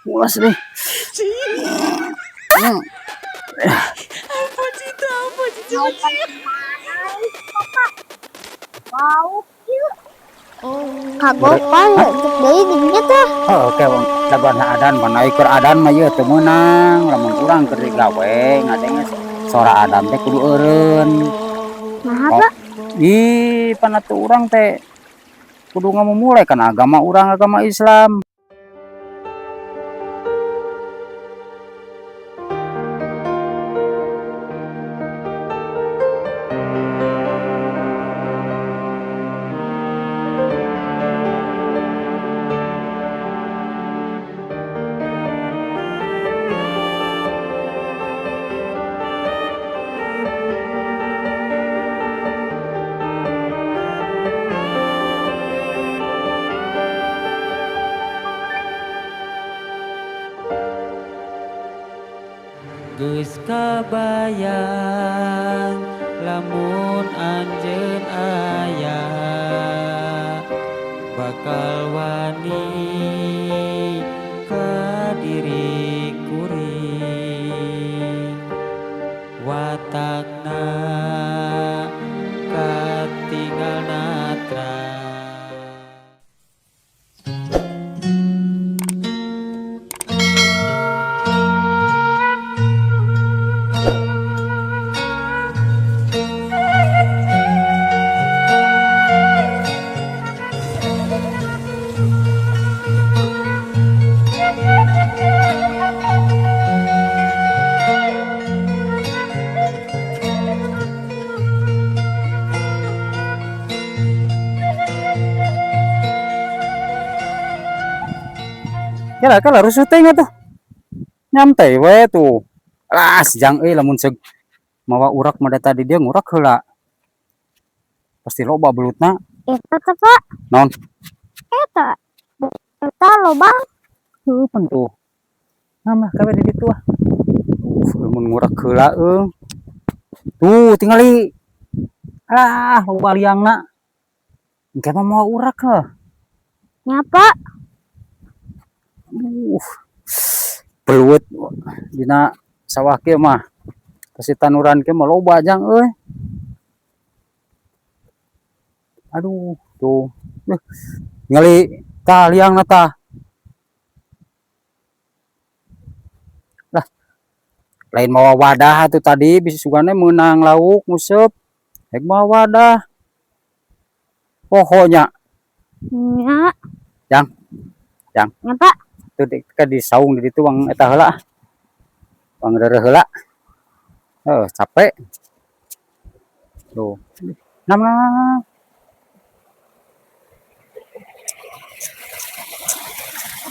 Mulas deh. Hmm. Apa Cita? Apa Cici? Wow, kagopan cek deui dinya teh. Oh, oke, dapat adan mana ikut adan mah ieu teu meunang, lamun urang keur digawe ngadenge sora adan teh kudu eureun. Nah, Oh, Pak. ih, panatu urang teh kudu ngamumule kan agama urang agama Islam. Geus kabayang lamun anjeun aya bakal wani ka diri kuring watakna katinggal natra. Kala rusuh teh tuh. Nyantai we tuh. Alah, sejang lamun seg mawa urak mah tadi dia ngurak heula. Pasti loba belutna. Eta teh, Pak. Naon? Eta. Eta lobang. Heuh, pentuh. Nah, kawe di ditu ah. Mun ngurak heula Tuh, tingali. Alah, loba liangna. Engke mah mawa urak heuh. Nya, Pak. Peluit dina sawah kieu mah. Kasih tanuran kieu mah loba jang euy. Aduh, tuh. Ngali tah liangna tah. Lah, lain mawa wadah atuh tadi bisa sugana meunang lauk nguseup. Rek mawa wadah. Pohonya. Nya. Jang. Nya, Pak. Tuh di saung di ditu wang eta heula. Wang reureuh heula. Capek. Tuh. Nah.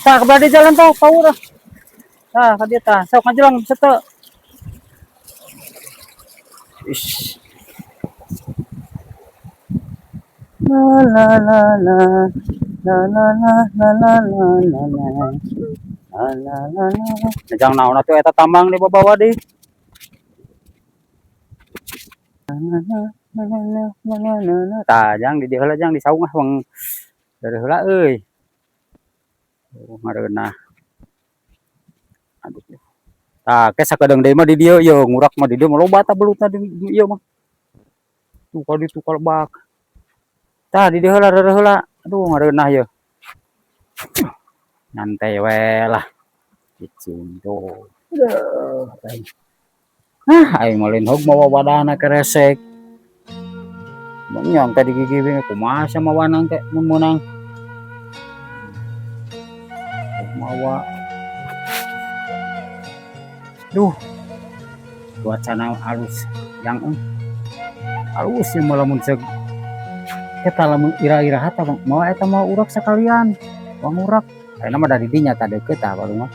Tah kebadi jalan tah paur. Tah ka dieu tah. Sok ngajelang seteu. Ish. La la la la. La la la la la la la la. La la la la. Jang naon atuh eta tambang di bawah deui. Tah jang di dieu heula jang di saung ah wang reureuh heula euy. Ngareunah. Aduh. Tah ke sakedeung deui mah di dieu ieu ngurak mah di dieu mah loba tah belutna di ieu mah. Tuh ka ditu kalebak. Tah di dieu heula reureuh heula. Aduh ngareunah ieu. Nyantai we lah. Cicing tuh. Aing mah lain hog mawa wadahna keresek. Nyong tadi gigi kumaha sama wanang teh mun meunang. Mawa. Duh. Cuacana halus yang halus sih lamun seg eta lamun ira-ira hata mau eta mau urak sekalian. Wang urak. Ayeuna mah dari dinya teh deukeut tah warung mah.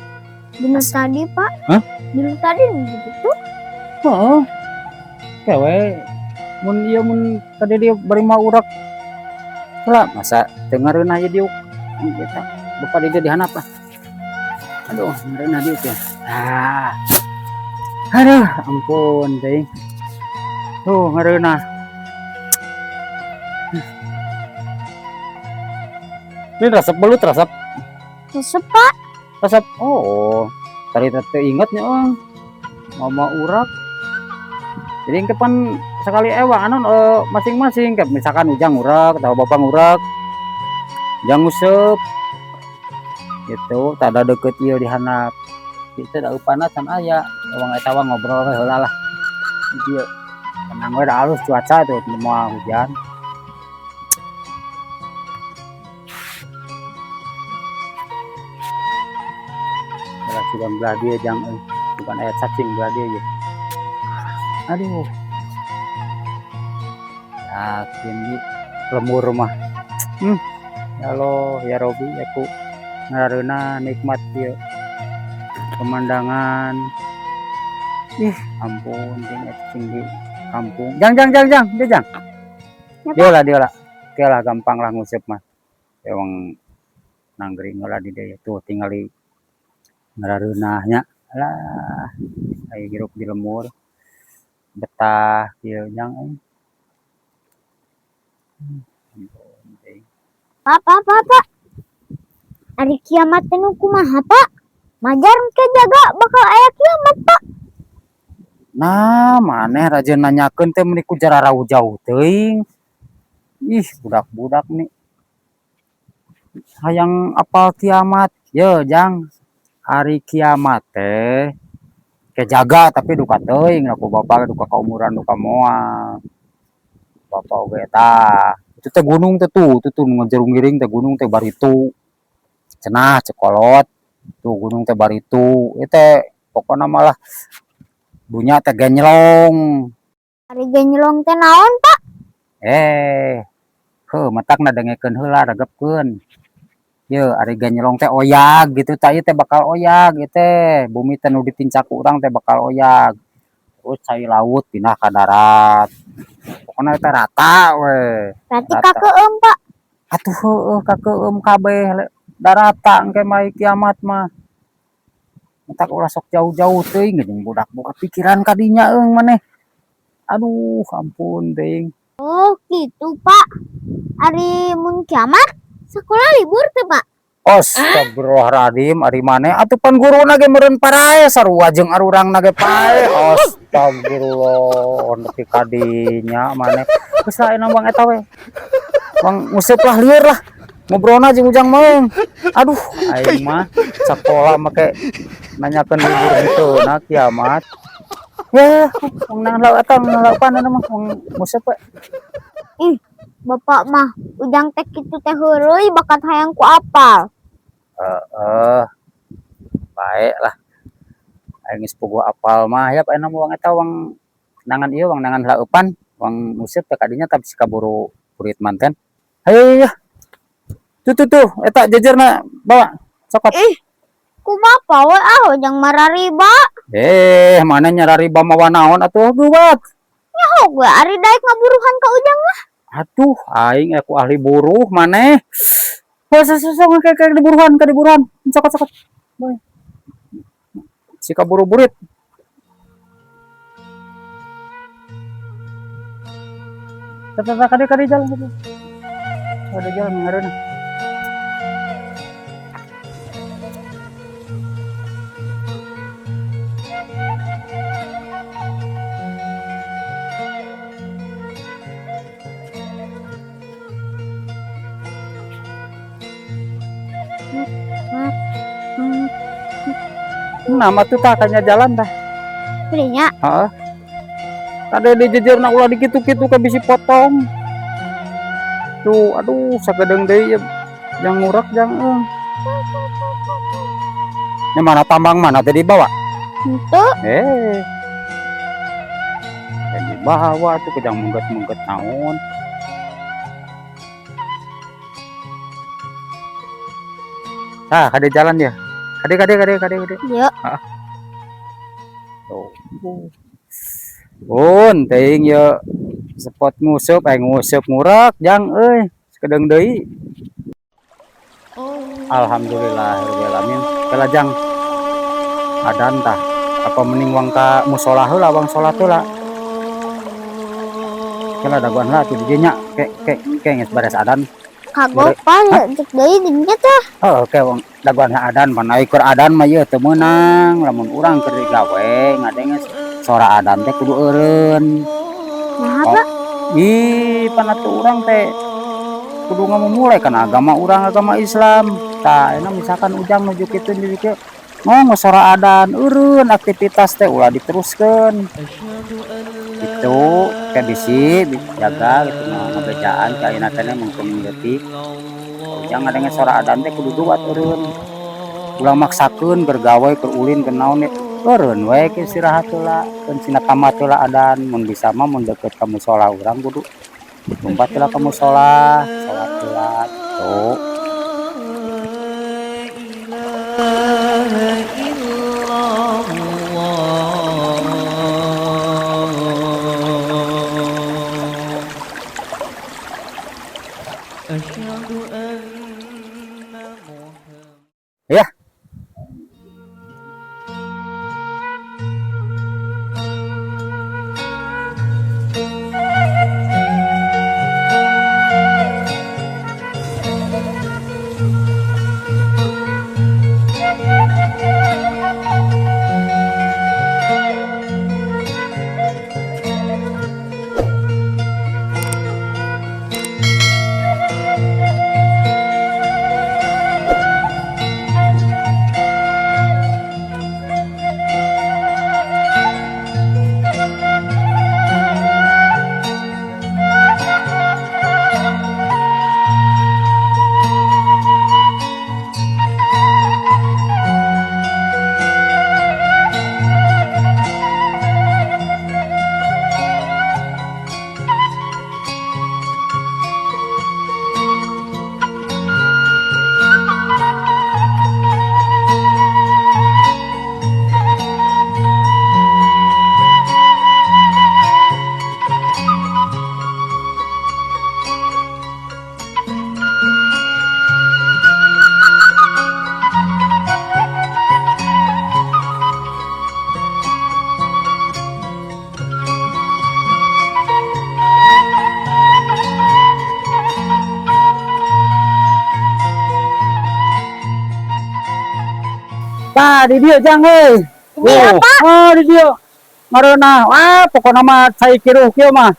Dina tadi, Pak. Hah? Dina tadi gitu. Heeh. Kewe mun ieu mun tadi dia bari mau urak. Heula masa teu ngareunah ieu diuk. Eta bapa di dieu dihandap lah. Aduh, ngareunah diuk teh. Aduh, ampun teh. Tuh ngareunah. Ini resep belut resep. Resep, Pak. resep oh tadi teh ingetnya mama urak jadi kapan sekali anu masing-masing kayak misalkan ujang urak atau bapak urak ujang usep gitu tak ada deket ieu di handap kita da upana can aya wong eta ngobrol we heula lah dieu tenang we da alus cuaca tuh mau hujan kalau sudah belah dia jangan bukan ayat cacing belah dia ya. Aduh yakin di lemur mah ya Allah ya Robi aku ngareuna nikmat dia pemandangan ampun tinggi tinggi kampung jang dia jang dia lah gampang lah ngusep mah emang nanggering lah di dia tuh tinggal di ngareunahnya lah ayo hirup di lemur betah dia jang Pak. Hari kiamat teh nu kumaha, Pak? Majar ke jaga bakal aya kiamat, Pak. Nah, maneh rajin nanyakeun teh meuni ku jararau jauh teuing. Ih, budak-budak nih. Hayang apal kiamat. Ye, Jang. Hari kiamat teh kejaga tapi duka teuing aku bapak duka kaumuran duka moal. Bapak oge tah. Itu teh gunung teh tuh ngejerung giring teh gunung teh baritu. Cenah cekolot. Tuh gunung teh baritu. Itu teh pokona malah dunya teh genyelong. Ari genyelong teh naon, Pak? Matakna dengekeun heula regepkeun. Ye, ari genyelong teh oyag gitu tah ieu teh bakal oyag ieu teh. Bumi teh nu ditincak urang teh bakal oyag. Terus cai laut pindah ka darat. Pokona teh rata we. Berarti kakeueum, Pak. Atuh heueuh kakeueum kabeh darata engke mah kiamat mah. Tak ulah sok jauh-jauh teuing jeung budak boga pikiran ka dinya maneh. Aduh, ampun teuing. Oh, gitu, Pak. Ari mun kiamat sekolah libur teh, Pak? Astagfirullahaladzim, ari maneh atuh pan guruna ge meureun parae sarua jeung arurangna ge pae. Astagfirullah, nepi ka dinya maneh. Geus laena Bang eta we. Bang nguseup lah lieur lah. Ngobrolna jeung ujang meung. Aduh, aing mah sakola make nanyakeun libur gitu na kiamat. Ya, wong nang laupan mah wong nguseup we. Bapak mah ujang teh kitu teh heureuy bakat hayang ku apal. Baik lah. Aing geus puguh apal mah ya ayeuna wong eta wong nangan ieu wong nangan laupan, wong nguseup teh kadinya tapi kaburu kurit manten. Hayu ya. Tuh eta jejerna bawa cokot. Kumaha we ujang marariba. Mana nyarariba mawa naon atuh buat. Nyaho gue ari daek ngaburuhan ka ujang mah. Aduh, aing aku ahli buruh maneh. Sok kayak diburuhan. Cokot. Boy. Si kaburu burit. Tata kade jalan. Ada jalan ngareuna. Nama tuh takanya jalan dah. Belinya. Ada di jejerna ulah dikitu-kitu ka bisi potong. Tuh, aduh sakedeng deui yang ngurak jang Ini mana tambang mana tadi bawa? Itu. Di bawah tuh kejang mengget naon. Kade jalan dia. Kade. Yuk. Teuing ye spot nguseup ngurak jang euy sakedeng deui. Alhamdulillahirabbil alamin. Kala jang adan tah apa mending wang ka mushola heula wang salat heula. Kala daguan heula tuh di dinya ke geus beres adan. Kagok pa cek deui dinya teh. Oh, oke wong daguan adan mana ikut adan mah ieu teu meunang lamun urang keur digawe ngadenge sora adan teh kudu eureun. Nah, Oh, apa? ih panatu urang teh kudu ngamumulai kana agama urang agama Islam. Tah enak misalkan ujang nuju kitu jadi ke ngomong sora adan eureun aktivitas teh ulah diteruskeun. Itu kayak bisi jaga gitu ngebejaan ka ayeuna teh mungkin detik. Ujang ngadenge sora adan teh kudu duat eureun. Ulah maksakeun keur gawe keur ulin keur naon eureun we ke istirahat heula keun sina tamat heula adan mun bisa mah mun deukeut ka mushola urang kudu lumpat heula ka mushola salat heula gitu. Ya, tah di dieu jang euy. Ini apa? Oh, di dieu. Ngareuna wah pokona mah cai kiruh kieu mah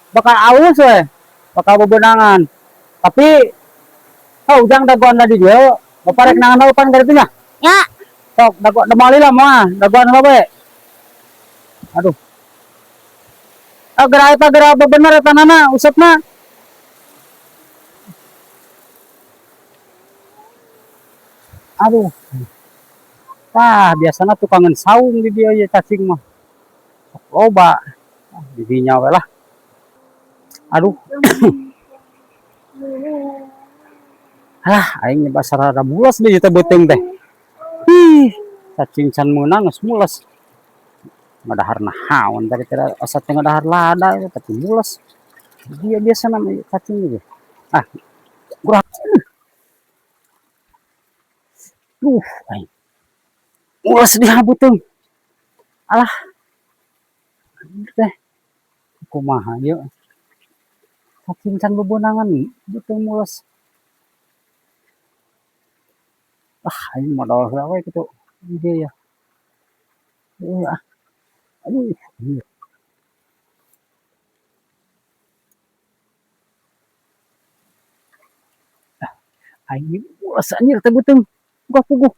bakal aus we. Bakal bebenangan. Tapi ujang daguan di dieu, baparek nangan pan dari nya. Ya, Sok daguan demali lah mah, daguan bae. Aduh. Gerak eta gerak bener eta nana usapna. Aduh. Tah biasana tukangan saung di dia ya cacing mah. Loba. Di dinya we lah. Aduh. Aing nyoba sarada mulas deui teh beuteung teh. Cacing can meunang geus mulas. Ngadahar nahaon tadi teh asa teh ngadahar lada tapi mulas. Dia biasa namanya cacing gitu. Kurang. Aing. Mulas dia beuteung. Alah. Teh. Kumaha ieu? Cacing can bebeunangan beuteung mulas. Aing modal heula we kitu. Ide ya. Aduh. Aing mulas anjir teh beuteung. Gua puguh.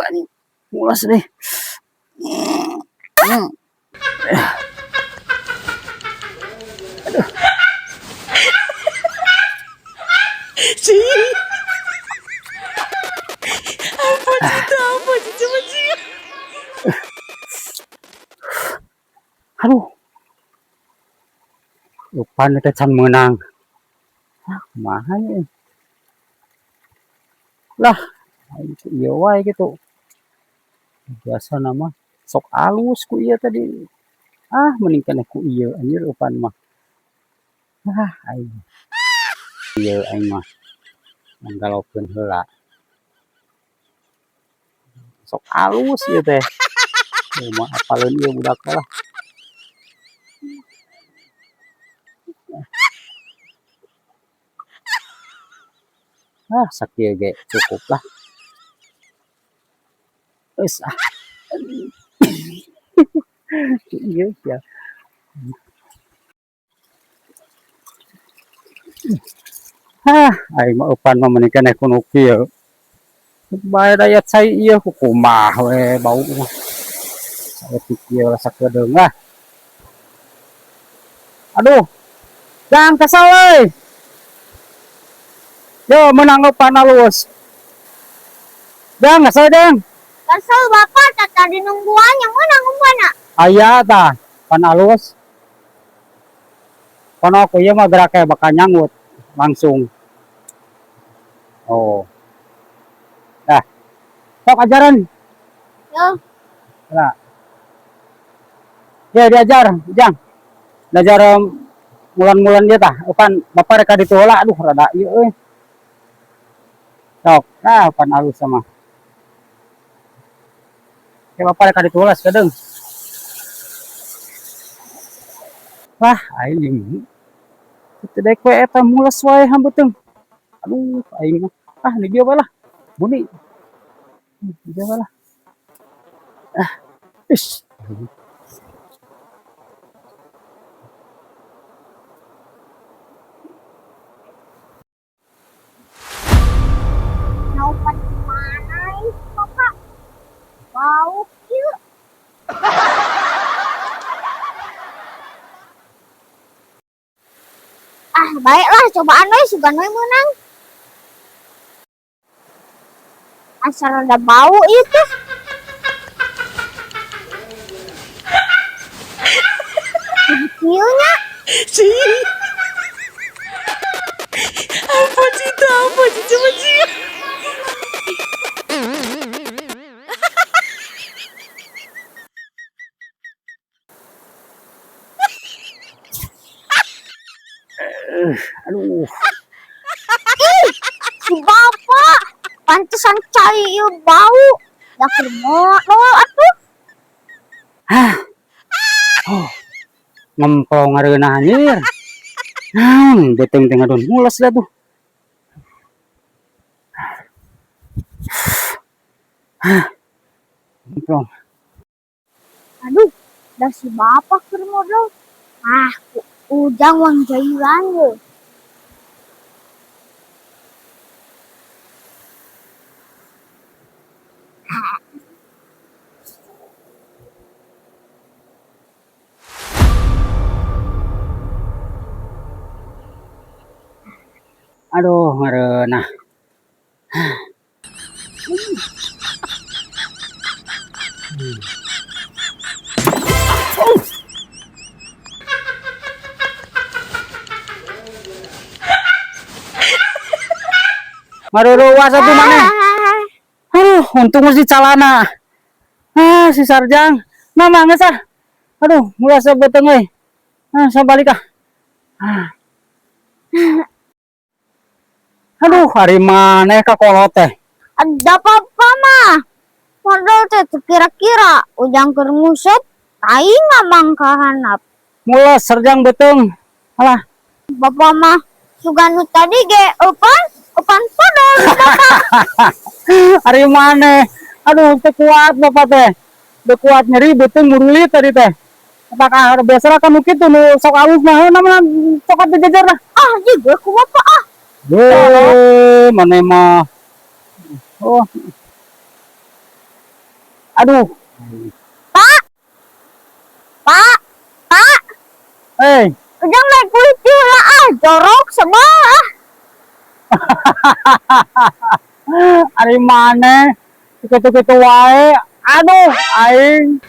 Anjing. Mulas deh. Cing. Apa Cici Cing? Aduh. Lupan teh can meunang. Kumaha ieu? Lah, ieu wae gitu. Biasa nama sok alus ku ieu tadi. Mending keneh ku ieu anjir lupan mah. Aing. Ieu aing mah. Nanggalaukeun heula. sok halus ieu teh. Mah apaleun ieu budak lah. Sakieu ge cukup lah. Geus ah. Iya ya. Aing mah eupan mah meuni keneh kuno kieu. Bae daya cai ieu kumaha we bau mah. Saeutik kieu rasa kedeung lah. Aduh. Jang kesal euy. Yo menang eupan alus. Jang ngasal Jang. Kesel bapak tadi nungguan yang mana ngumpana? Aya tah pan alus. Kono aku ieu mah gerak kayak bakal nyangut langsung. Oh. Dah. Sok ajaran. Yo, Lah. Ya diajar, Jang. Diajar mulan-mulan dia tah. Upan bapak rek ditu heula aduh rada ieu euy. Sok, nah upan alus sama. Ya bapak rek ditu heula sakedeung. Wah, aing. Teu dek we eta mules wae hambeuteung. Aduh, aing mah. Ah, di dia bae lah. Buni. Di dia bae lah. Ish. naupan mana ini bapak? Bau kieu. Baiklah cobaan we sugan we menang. Asal ada bau itu. Kieunya. Ampun Cita, ampun Cita. Aduh. Si bapak pantesan cai ieu bau. Da keur moal atuh. Oh. Ngempong ngareunah anjir. Naon beteng teh ngadon mules dah tuh. Ngempong. Aduh, da si bapak keur modal. Ujang wang jairan ye. Aduh ngareunah. Maruruwa satu maneh. Aduh, untung masih calana. Si Sarjang. Nah, mangga sah. Aduh, mulai sebeteng euy. Saya balik ah. Aduh, hari maneh ka kolot teh. Ada apa mah? Modal teh kira-kira ujang keur nguset, aing ngamang ka handap. Mulai Sarjang beteng. Alah, Bapak mah sugan nu tadi ge eupan podol bapak. hari maneh. Aduh, teu kuat bapak teh. Teu kuat nyeri beteng ngurulit tadi teh. Apakah biasa kan nu kitu nu sok alus mah namanya sok dijajar lah. Juga ku bapak Maneh mah. Oh. Aduh. Pak. Hei. Ujang naik kulit heula jorok sebelah. Hari maneh kitu-kitu wae. Aduh, aing.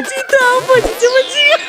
Cita, ampun Cita.